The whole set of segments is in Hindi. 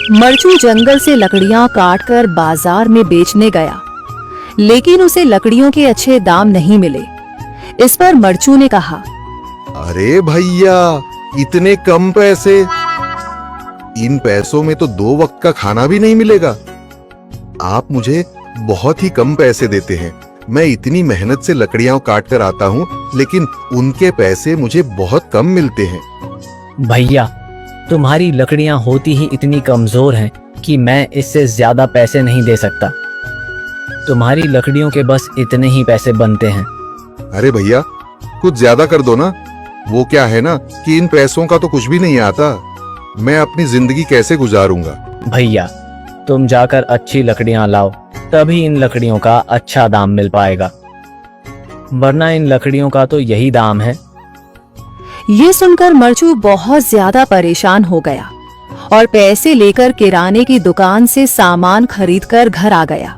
मरचू जंगल से लकड़ियां काटकर बाजार में बेचने गया, लेकिन उसे लकड़ियों के अच्छे दाम नहीं मिले। इस पर मरचू ने कहा, अरे भैया, इतने कम पैसे? इन पैसों में तो 2 वक्त का खाना भी नहीं मिलेगा। आप मुझे बहुत ही कम पैसे देते हैं। मैं इतनी मेहनत से लकड़ियां काट कर आता हूँ, लेकिन उनके पैसे मुझे बहुत कम मिलते हैं। भैया, तुम्हारी लकड़ियां होती ही इतनी कमजोर हैं कि मैं इससे ज्यादा पैसे नहीं दे सकता। तुम्हारी लकड़ियों के बस इतने ही पैसे बनते हैं। अरे भैया, कुछ ज्यादा कर दो ना। वो क्या है ना कि इन पैसों का तो कुछ भी नहीं आता। मैं अपनी जिंदगी कैसे गुजारूंगा? भैया, तुम जाकर अच्छी लकड़ियां लाओ, तभी इन लकड़ियों का अच्छा दाम मिल पाएगा, वरना इन लकड़ियों का तो यही दाम है। ये सुनकर मरचू बहुत ज्यादा परेशान हो गया और पैसे लेकर किराने की दुकान से सामान खरीदकर घर आ गया।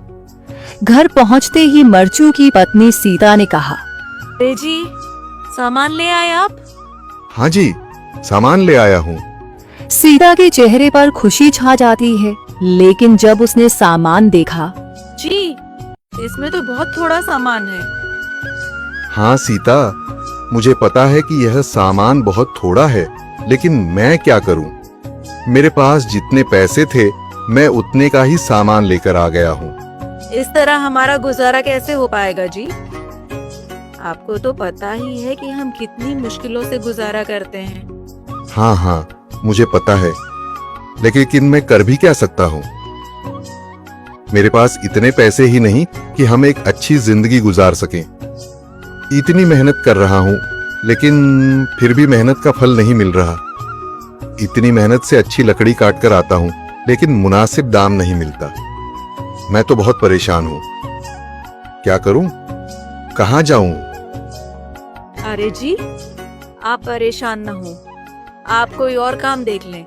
घर पहुंचते ही मरचू की पत्नी सीता ने कहा, अरे जी, सामान ले आए आप? हाँ जी, सामान ले आया हूँ। सीता के चेहरे पर खुशी छा जाती है, लेकिन जब उसने सामान देखा, जी, इसमें तो बहुत थोड़ा सामान है। हाँ सीता, मुझे पता है कि यह सामान बहुत थोड़ा है, लेकिन मैं क्या करूं? मेरे पास जितने पैसे थे, मैं उतने का ही सामान लेकर आ गया हूँ। इस तरह हमारा गुजारा कैसे हो पाएगा जी? आपको तो पता ही है कि हम कितनी मुश्किलों से गुजारा करते हैं। हाँ हाँ, मुझे पता है, लेकिन मैं कर भी क्या सकता हूँ? मेरे पास इतने पैसे ही नहीं कि हम एक अच्छी जिंदगी गुजार सकें। इतनी मेहनत कर रहा हूँ, लेकिन फिर भी मेहनत का फल नहीं मिल रहा। इतनी मेहनत से अच्छी लकड़ी काट कर आता हूँ, लेकिन मुनासिब दाम नहीं मिलता। मैं तो बहुत परेशान हूँ। क्या करूँ? कहाँ जाऊँ? अरे जी, आप परेशान न हो, आप कोई और काम देख लें।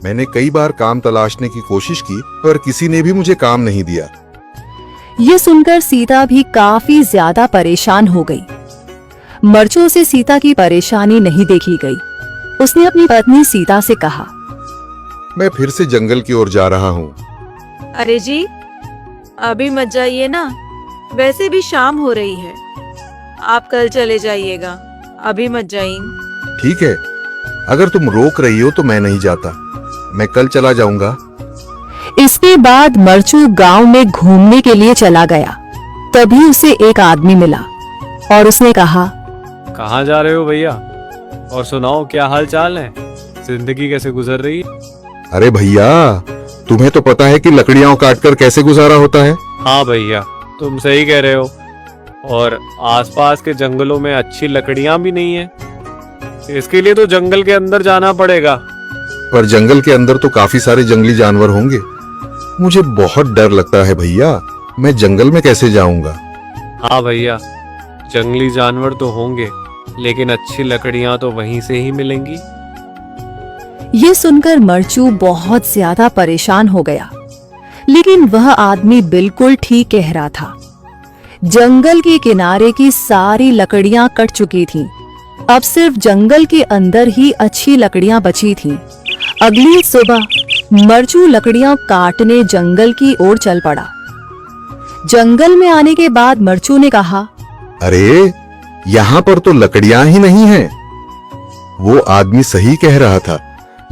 मैंने कई बार काम तलाशने की कोशिश की, पर किसी ने भी मुझे काम नहीं दिया। ये सुनकर सीता भी काफी ज्यादा परेशान हो गई। मरचू से सीता की परेशानी नहीं देखी गई। उसने अपनी पत्नी सीता से कहा, मैं फिर से जंगल की ओर जा रहा हूँ। अरे जी, अभी मत जाइए ना, वैसे भी शाम हो रही है। आप कल चले जाइएगा, अभी मत जाइए। ठीक है, अगर तुम रोक रही हो तो मैं नहीं जाता। मैं कल चला जाऊंगा। इसके बाद मरचू गांव में घूमने के लिए चला गया। तभी उसे एक आदमी मिला और उसने कहा, कहाँ जा रहे हो भैया? और सुनाओ, क्या हाल चाल है? जिंदगी कैसे गुजर रही है? अरे भैया, तुम्हें तो पता है कि लकड़ियां काटकर कैसे गुजारा होता है। हाँ भैया, तुम सही कह रहे हो। और आसपास के जंगलों में अच्छी लकड़ियां भी नहीं है। इसके लिए तो जंगल के अंदर जाना पड़ेगा। पर जंगल के अंदर तो काफी सारे जंगली जानवर होंगे। मुझे बहुत डर लगता है भैया। मैं जंगल में कैसे जाऊंगा? हाँ भैया, जंगली जानवर तो होंगे, लेकिन अच्छी लकड़ियां तो वहीं से ही मिलेंगी। ये सुनकर मरचू बहुत ज्यादा परेशान हो गया, लेकिन वह आदमी बिल्कुल ठीक कह रहा था। जंगल के किनारे की सारी लकड़ियां कट चुकी थीं। अब सिर्फ जंगल के अंदर ही अच्छी लकड़ियां बची थीं। अगली सुबह मरचू लकड़ियां काटने जंगल की ओर चल पड़ा। जंगल में आने के बाद मरचू ने कहा, अरे, यहाँ पर तो लकड़ियां ही नहीं हैं। वो आदमी सही कह रहा था।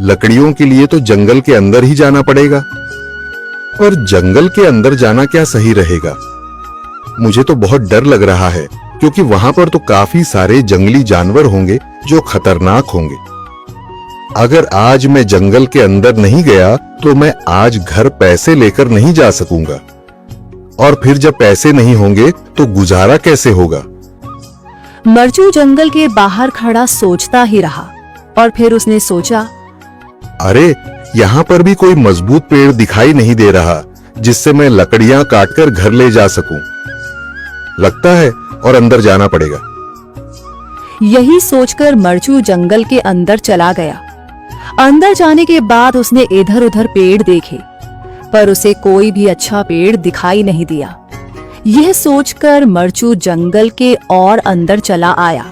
लकड़ियों के लिए तो जंगल के अंदर ही जाना पड़ेगा। पर जंगल के अंदर जाना क्या सही रहेगा? मुझे तो बहुत डर लग रहा है, क्योंकि वहां पर तो काफी सारे जंगली जानवर होंगे जो खतरनाक होंगे। अगर आज मैं जंगल के अंदर नहीं गया तो मैं आज घर पैसे लेकर नहीं जा सकूंगा, और फिर जब पैसे नहीं होंगे तो गुजारा कैसे होगा? मरचू जंगल के बाहर खड़ा सोचता ही रहा और फिर उसने सोचा, अरे, यहाँ पर भी कोई मजबूत पेड़ दिखाई नहीं दे रहा जिससे मैं लकड़ियां काटकर घर ले जा सकूं। लगता है और अंदर जाना पड़ेगा। यही सोचकर मरचू जंगल के अंदर चला गया। अंदर जाने के बाद उसने इधर उधर पेड़ देखे, पर उसे कोई भी अच्छा पेड़ दिखाई नहीं दिया। यह सोचकर मरचू जंगल के और अंदर चला आया।